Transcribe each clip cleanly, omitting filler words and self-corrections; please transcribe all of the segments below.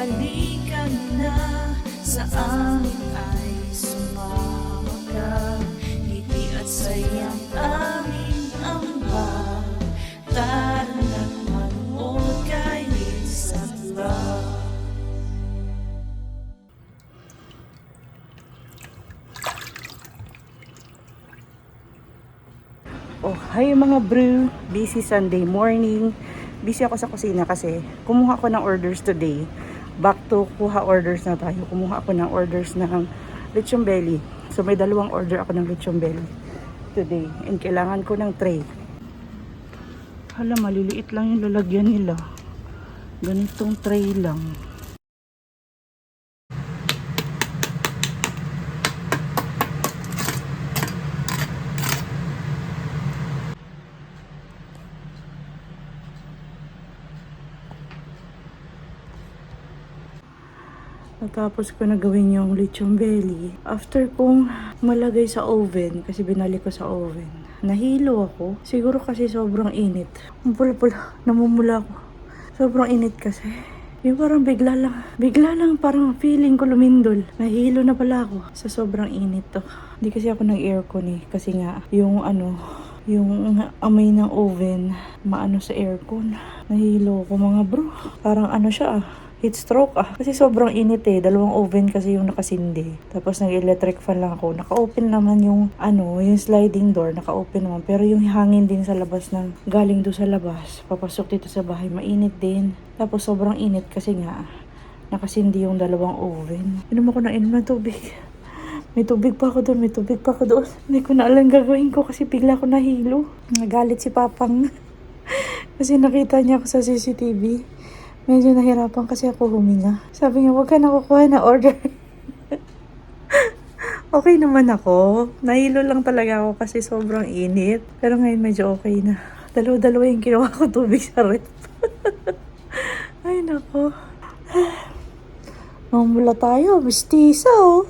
Halika na sa amin ay sumama ka. Ngiti at sayang aming ambag. Tara na't manood kay Isang Love. Oh, hi mga bro! Busy Sunday morning. Busy ako sa kusina kasi kumuha ako ng orders today. Back to kuha orders na tayo. Kumuha ako ng orders ng lechon belly. So may dalawang order ako ng lechon belly today. And kailangan ko ng tray. Hala, maliliit lang yung lalagyan nila. Ganitong tray lang. Natapos ko na gawin yung lechon belly. After kong malagay sa oven, kasi binali ko sa oven, nahilo ako. Siguro kasi sobrang init. Ang pula-pula, namumula ako. Sobrang init kasi. Yung parang bigla lang parang feeling ko lumindol. Nahilo na pala ako sa sobrang init to. Hindi kasi ako nag-aircon eh. Kasi nga, yung amoy ng oven, maano sa aircon. Nahilo ko mga bro. Parang ano siya heat stroke Kasi sobrang init eh. Dalawang oven kasi yung nakasindi. Tapos nag-electric fan lang ako. Naka-open naman yung yung sliding door. Naka-open naman. Pero yung hangin din sa labas galing doon sa labas. Papasok dito sa bahay. Mainit din. Tapos sobrang init kasi nga nakasindi yung dalawang oven. Inom ako ng tubig. May tubig pa ako doon. Hindi ko na alam gagawin ko kasi bigla ako nahilo. Nagalit si Papang. Kasi nakita niya ako sa CCTV. Medyo nahirapan kasi ako huminga. Sabi niya, huwag ka na kukuha na order. Okay naman ako. Nahilo lang talaga ako kasi sobrang init. Pero ngayon medyo okay na. Dalawa yung kinuha ko tubig sa rep. Ay nako. Mamula tayo. Mistisa oh.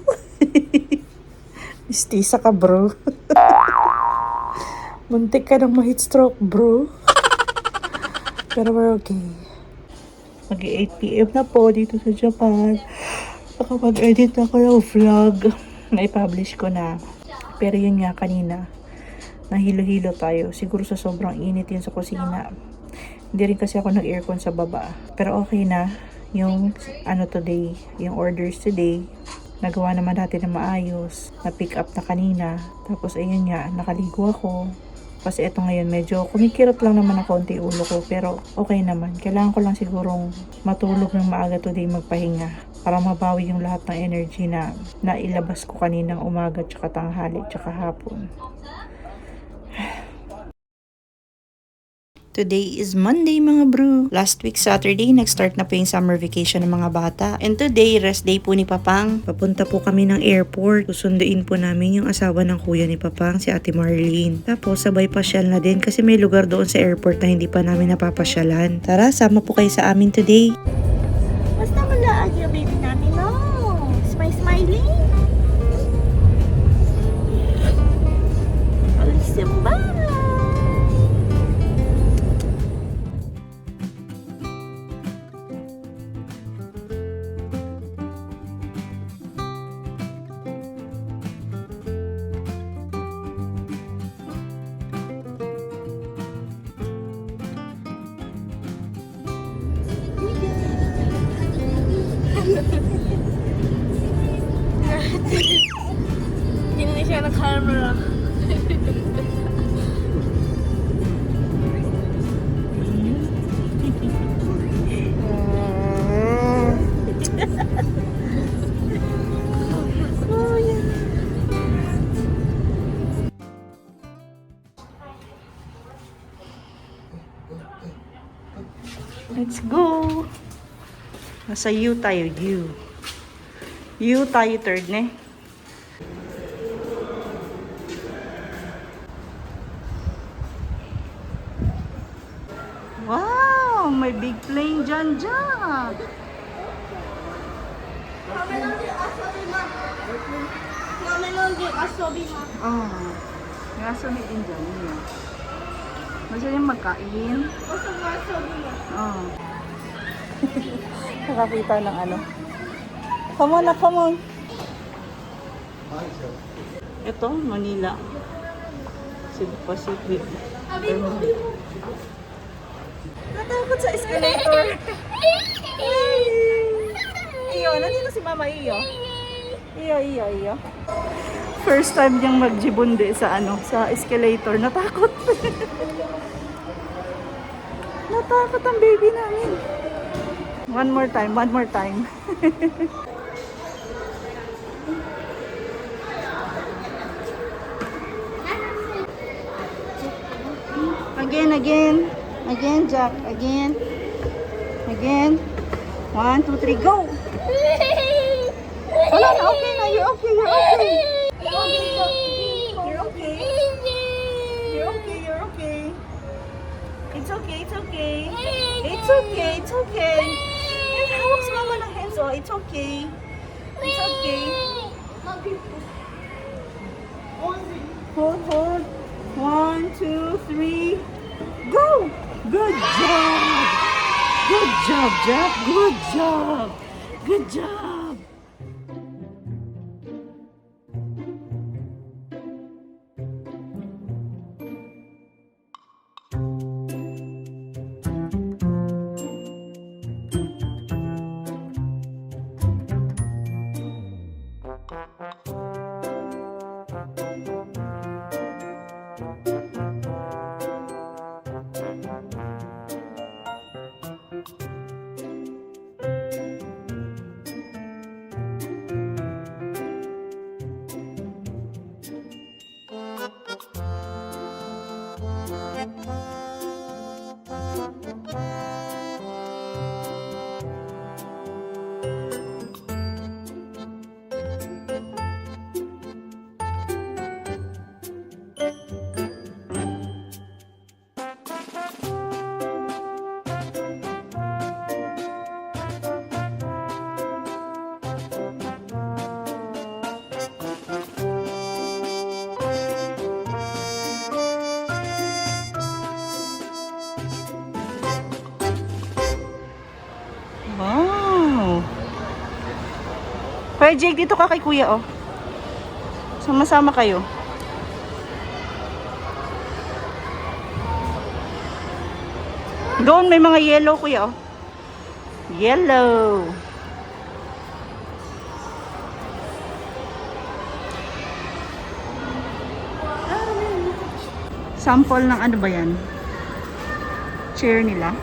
Mistisa ka bro. Muntik ka ng ma-heat stroke bro. Pero we're okay. Mag-8 PM na po dito sa Japan. Nakapag-edit ako ng vlog. Na-publish ko na. Pero yun nga kanina, nahilo-hilo tayo. Siguro sa sobrang init yun sa kusina. Hindi rin kasi ako nag-aircon sa baba. Pero okay na. Yung today, yung orders today, nagawa naman natin na maayos. Na-pick up na kanina. Tapos ayun nga, nakaligo ako. Kasi eto ngayon medyo kumikirot lang naman ang konti ulo ko pero okay naman. Kailangan ko lang sigurong matulog ng maaga today magpahinga para mabawi yung lahat ng energy na nailabas ko kaninang umaga tsaka tanghali tsaka hapon. Today is Monday mga bro. Last week Saturday, nag-start na po yung summer vacation ng mga bata. And today, rest day po ni Papang. Papunta po kami ng airport. Susunduin po namin yung asawa ng kuya ni Papang, si Ate Marlene. Tapos sabay pasyal na din kasi may lugar doon sa airport na hindi pa namin napapasyalan. Tara, sama po kayo sa amin today. Basta malaan yung baby namin, no? Smiling. Alis yung bahay. Hindi siya ng camera. Let's go! Nasa U tayo, U tayo third ne. Wow! May big plane dyan. Oh, may aso may din dyan. Masya yung magkain. Oh. Nakakita ng ano. Come on na, come on. Ito, Manila. Cebu Pacific. Natakot sa escalator. Iyo, nandito si Mama Iyo. Iyo. First time niyang magjibundi sa sa escalator. Natakot. Natakot ang baby namin. One more time. Again, Jack. Again. 1, 2, 3, go! Wala na, okay na. You're okay. You're okay. It's okay. Ay, hawak si Mama ng hands, oh. It's okay. Hold. 1, 2, 3, go! Good job, Jack. Good job. Wow. Kuya Jake, dito ka kay Kuya, oh. Sama-sama kayo. Doon may mga yellow, Kuya, oh. Yellow. Sample ng ano ba yan? Chair nila.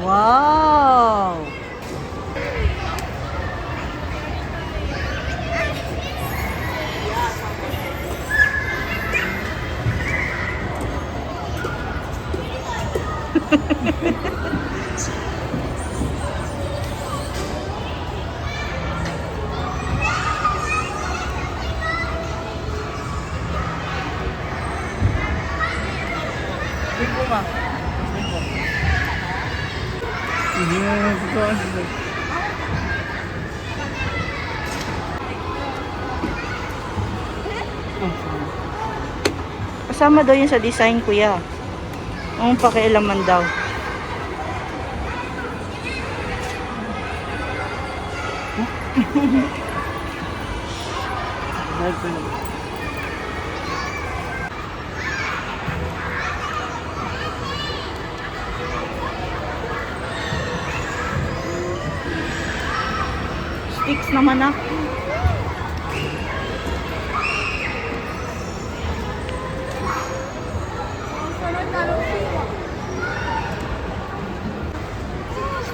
Wow! pa. Kasama daw yun sa design, kuya. Ang pakialaman daw. Sticks naman ah.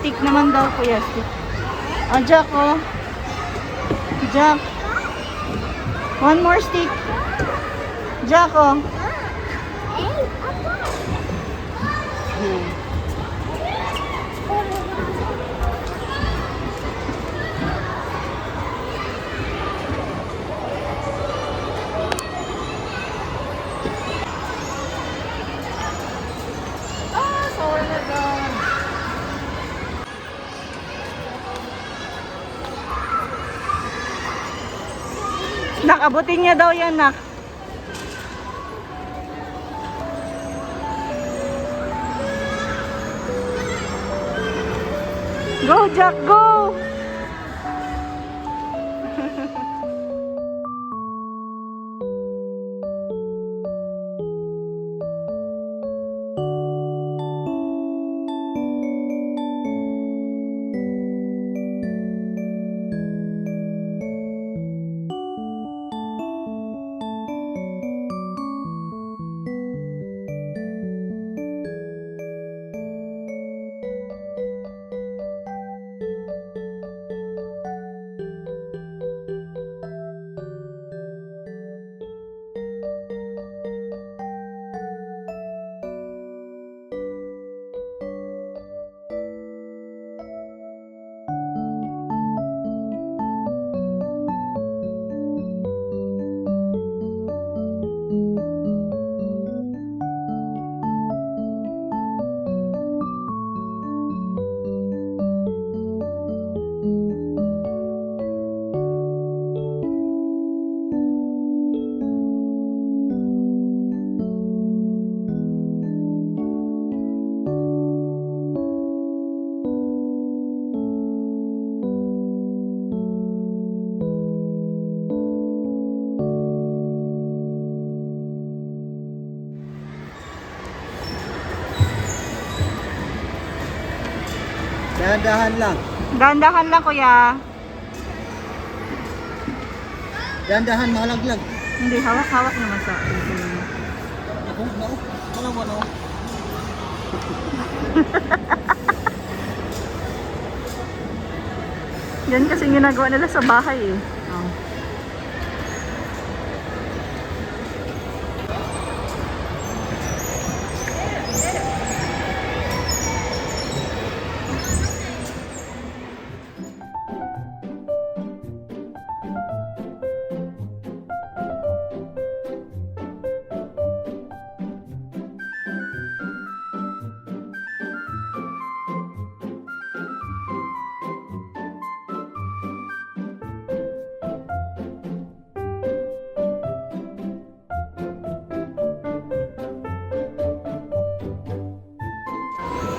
Stick naman daw, kuya. Stick. Oh, Jack, oh. Jack. One more stick. Jack, oh. Nak, abutin niya daw yan, nak. Go, Jack, go! Dahan-dahan lang. Dahan-dahan lang, kuya. Dahan-dahan, malaglag. Hindi, hawak-hawak naman sa Ako, no? Wala mo, no? Yan kasi ginagawa nila sa bahay eh. Oh.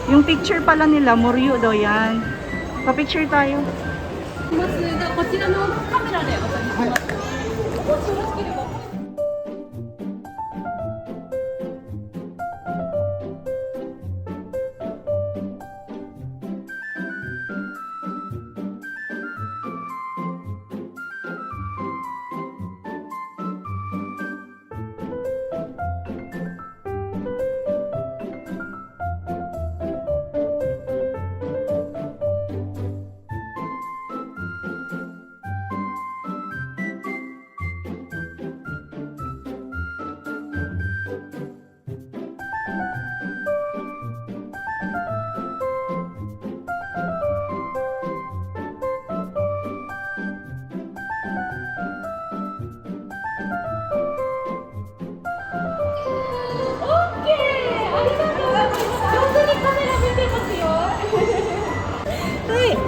Yung picture pala nila, Moryu daw yan. Pa-picture tayo. こちらのカメラでお撮りします。もしよろしければ。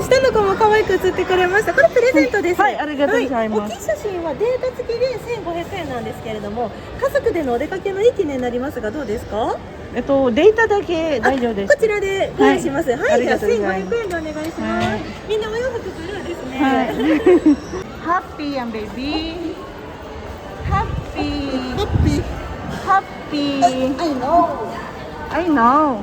下の子も可愛く写ってくれました。これプレゼントです。はいありがとうございます大きい写真はデータ付きで1500円なんですけれども、家族でのお出かけのいい記念になりますがどうですか？データだけ大丈夫ですこちらでご用意します。はい、ありじゃあがとうございます1500円でお願いします。はいみんなお洋服ブルーですね。はいハッピーやんベイビーハッピーハッピー I know. I know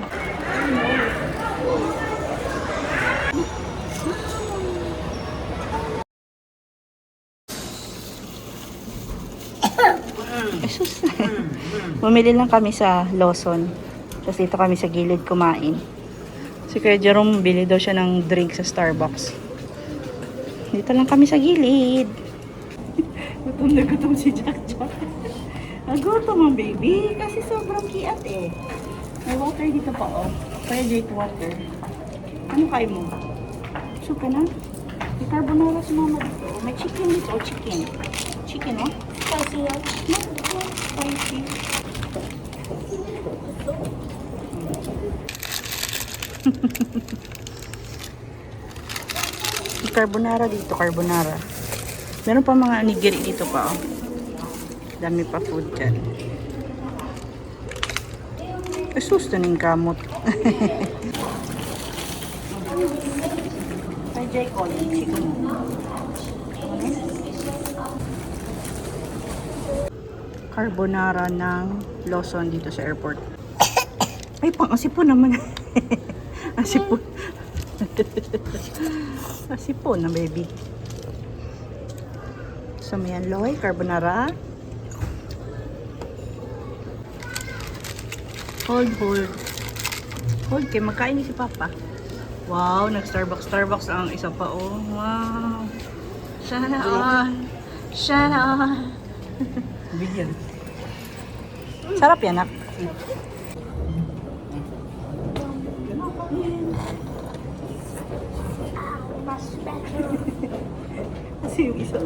Jesus. Bumili lang kami sa Lawson. Tapos dito kami sa gilid kumain. Si Kuya Jerome, bili daw siya ng drink sa Starbucks. Dito lang kami sa gilid. Gutom na gutom si Jack Jack. Nagutom ang baby kasi sobrang kiat eh. May water dito pa oh. Kaya Jake water. Ano kain mo? Soup ka na? May carbonara si mama dito. May chicken dito. Oh, chicken. Chicken oh. Spicy yan. No, spicy. May carbonara dito, carbonara. Meron pa mga nigiri dito pa, oh. Dami pa food dyan. Asus, taning kamot. Ay, Jay, calling. Chicken mo. Carbonara ng Lawson dito sa airport. Ay, pang-asipon naman. Asipon. Asipon na, baby. So, may loy, carbonara. Hold. Hold, kay magkain ni si Papa. Wow, nag-Starbucks ang isa pa, oh. Wow. Sana all. Bigyan. Sarap yan, nak. Kasi yung isa.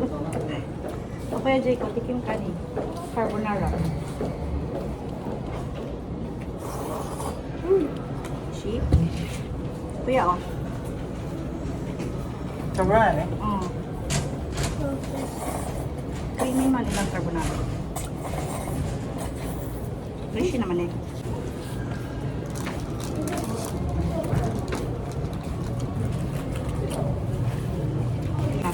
O kaya, Jake, tikim ka ni. Carbonara. See? Kuya, oh. Sobra eh. Oh. Creamy man ilang carbonara. Fresh naman eh. Ah,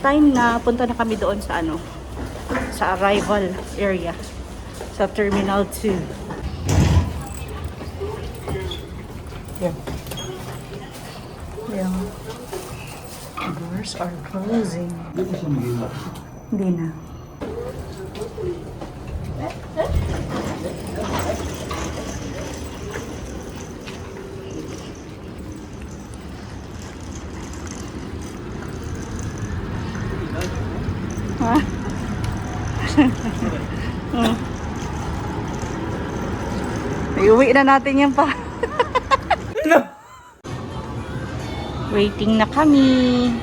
time na punta na kami doon sa sa arrival area sa Terminal 2. Yeah. Yeah. Doors are closing. Di mo siya mag-iwa. Hindi na. Ha? Iuwi na natin yan pa. Waiting na kami.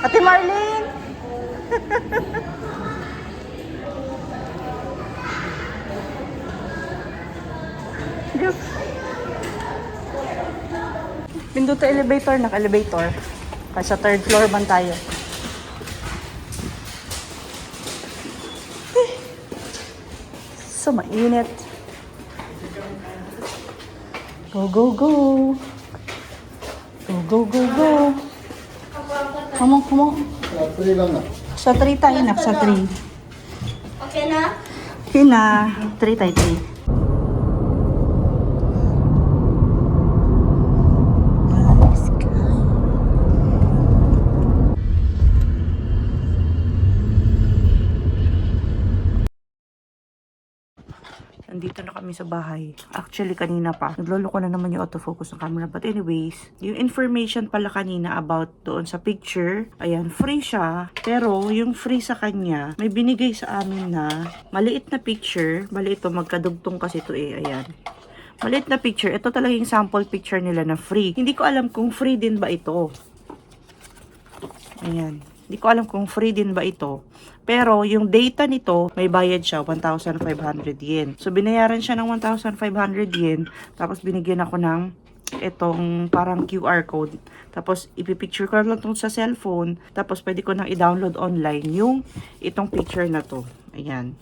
Ate Marlene! Diyos. Pindot sa elevator, naka-elevator. Kasi sa third floor man tayo. So, mainit. Go, go, go. Go, go, go, go. Come on, come on. Tuloy lang na. Sa 3 tayo, nak. Sa 3. Okay na? Okay na. 3 tayo, 3. Nandito na kami kami sa bahay. Actually, kanina pa. Nagloloko na naman yung autofocus ng camera. But anyways, yung information pala kanina about doon sa picture, ayan, free siya. Pero, yung free sa kanya, may binigay sa amin na maliit na picture. Bali ito, magkadugtong kasi ito eh. Ayan. Maliit na picture. Ito talaga yung sample picture nila na free. Hindi ko alam kung free din ba ito. Ayan. Hindi ko alam kung free din ba ito. Pero, yung data nito, may bayad siya, 1,500 yen. So, binayaran siya ng 1,500 yen. Tapos, binigyan ako ng itong parang QR code. Tapos, ipipicture ko lang itong sa cellphone. Tapos, pwede ko nang i-download online yung itong picture na to. Ayan.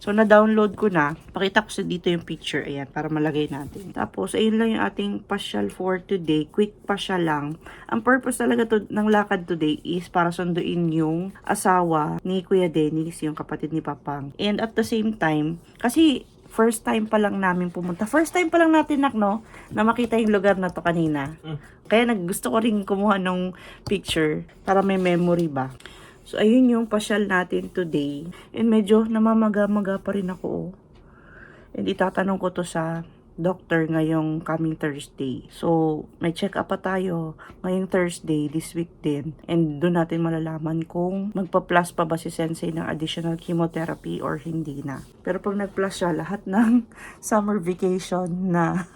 So, na-download ko na. Pakita ko sa dito yung picture. Ayan, para malagay natin. Tapos, ayun lang yung ating pasyal for today. Quick pasyal lang. Ang purpose talaga ng lakad today is para sunduin yung asawa ni Kuya Dennis, yung kapatid ni Papang. And at the same time, kasi first time pa lang namin pumunta. First time pa lang natin, no? Na makita yung lugar na to kanina. Kaya gusto ko rin kumuha ng picture para may memory ba. So, ayun yung pasyal natin today. And medyo namamaga-maga pa rin ako. And itatanong ko to sa doctor ngayong coming Thursday. So, may check-up pa tayo ngayong Thursday, this week din. And doon natin malalaman kung magpa-plus pa ba si Sensei ng additional chemotherapy or hindi na. Pero pag nag-plus siya, lahat ng summer vacation na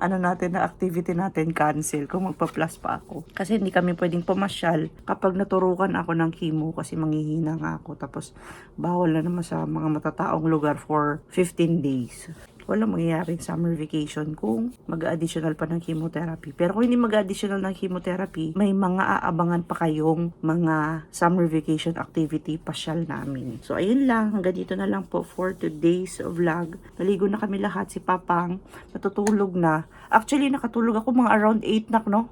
natin na activity natin cancel kung magpa-plus pa ako. Kasi hindi kami pwedeng pumasyal kapag naturukan ako ng chemo kasi manghihina nga ako. Tapos bawal na naman sa mga matataong lugar for 15 days. Walang mangyayaring summer vacation kung mag-additional pa ng chemotherapy. Pero kung hindi mag-additional ng chemotherapy, may mga aabangan pa kayong mga summer vacation activity pasyal namin. So, ayun lang. Hanggang dito na lang po for today's vlog. Naligo na kami lahat. Si Papang natutulog na. Actually, nakatulog ako mga around 8 no?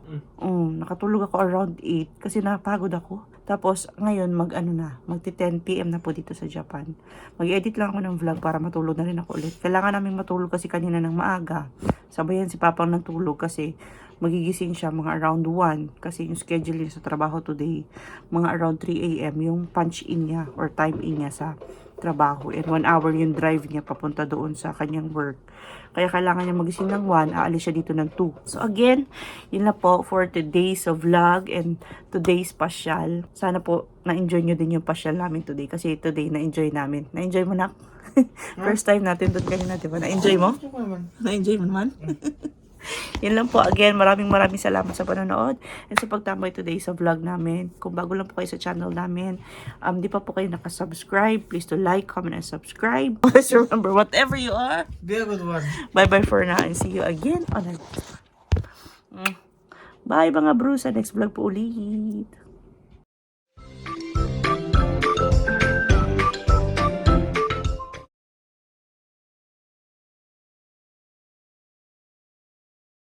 Nakatulog ako around 8 kasi napagod ako. Tapos, ngayon, magti 10 PM na po dito sa Japan. Mag-edit lang ako ng vlog para matulog na rin ako ulit. Kailangan namin matulog kasi kanina ng maaga. Sabayan si Papang ng tulog kasi magigising siya mga around 1. Kasi yung schedule niya sa trabaho today, mga around 3 AM yung punch in niya or time in niya sa trabaho. And 1 hour yung drive niya papunta doon sa kanyang work. Kaya kailangan niya magising ng 1, aalis siya dito ng 2. So again, yun na po for today's vlog and today's pasyal. Sana po na-enjoy nyo din yung pasyal namin today. Kasi today na-enjoy namin. Na-enjoy mo na? First time natin doon kanina, diba? Na-enjoy mo? Na-enjoy mo naman? Yun lang po. Again, maraming salamat sa panonood and sa pagtambay today sa vlog namin. Kung bago lang po kayo sa channel namin, di pa po kayo nakasubscribe, please to like, comment, and subscribe. Always remember, whatever you are, Be a good one. bye-bye for now and see you again on our... Bye mga bro, sa next vlog po ulit.